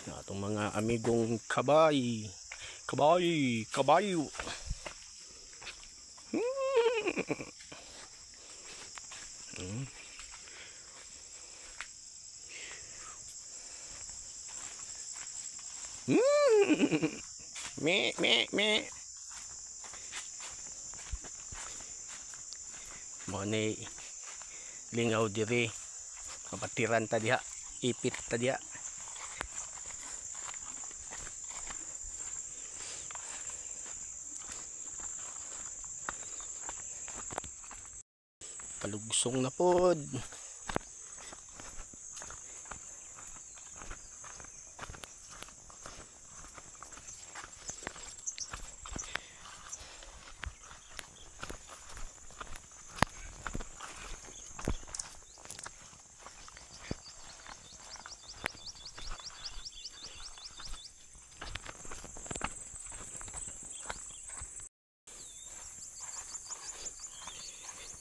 Itong mga amigong kabay, kabayo. Me. Mo ni lingaw diri, kapatiran ta diha, ipit ta diha. Palugsong na pod.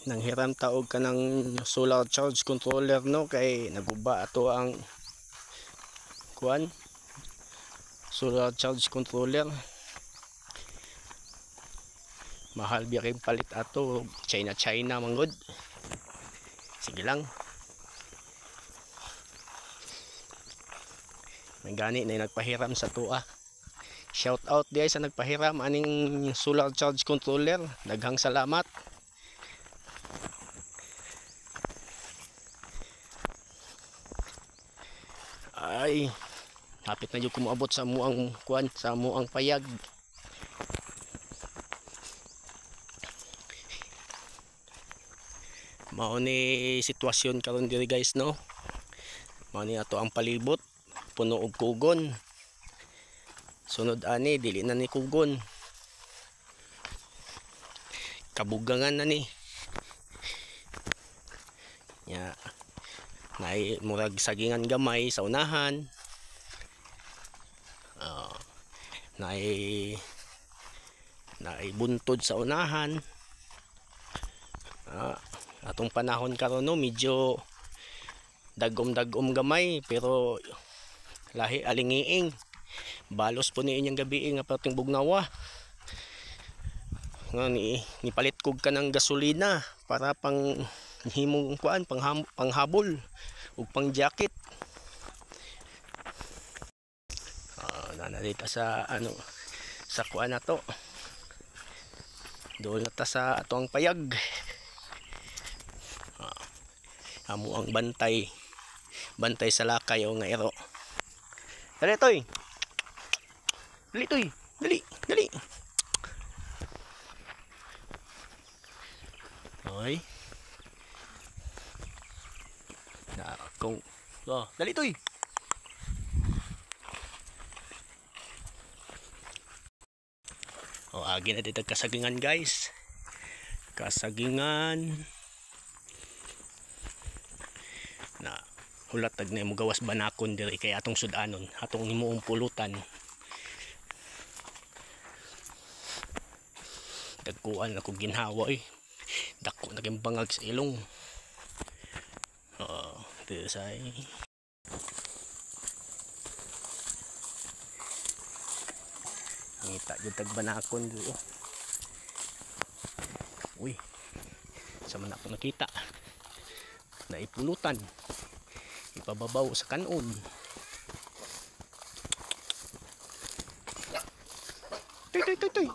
Nanghiram taog ka ng solar charge controller, no, kay naguba ato ang kuan solar charge controller. Mahal biya kay palit ato, China manggod. Sige lang, may gani na nagpahiram sa tua. Shout out diay sa nagpahiram aning solar charge controller, daghang salamat. Ay, hapit na yung kumabot sa muang kuan, sa muang payag. Mao ni sitwasyon karon diri guys, no. Mao ni ato ang palibot, puno og kugon. Sunod ani dili na ni kugon, kabugangan na ni. Ya, naay murag sagingan gamay sa unahan. Naay buntod sa unahan. Atong panahon karon, no, medyo dagom gamay, pero lahi alingiing. Balos po ni inyong gabi nga pating bugnawa. Nipalit kog ka ng gasolina para pang himong kuan, panghabol ug pang jacket. Nanalita sa sa kuan na to. Doon na ta sa atong payag. Amo ang bantay sa lakay o nga ero. Dali toy. Dali. Oy. Dali toy. Agi na dito kasagingan guys. Kasagingan. Na hulat tag na mo gawas banakon diri kay atong sudanon, atong himuong pulutan. Dagkuan ako ginhawa dako na kay bangag sa ilong. Dito say ngita jud tag banakon dito. Uy, sa man ako nakita na ipulutan, ipababaw sa kanon. Toy.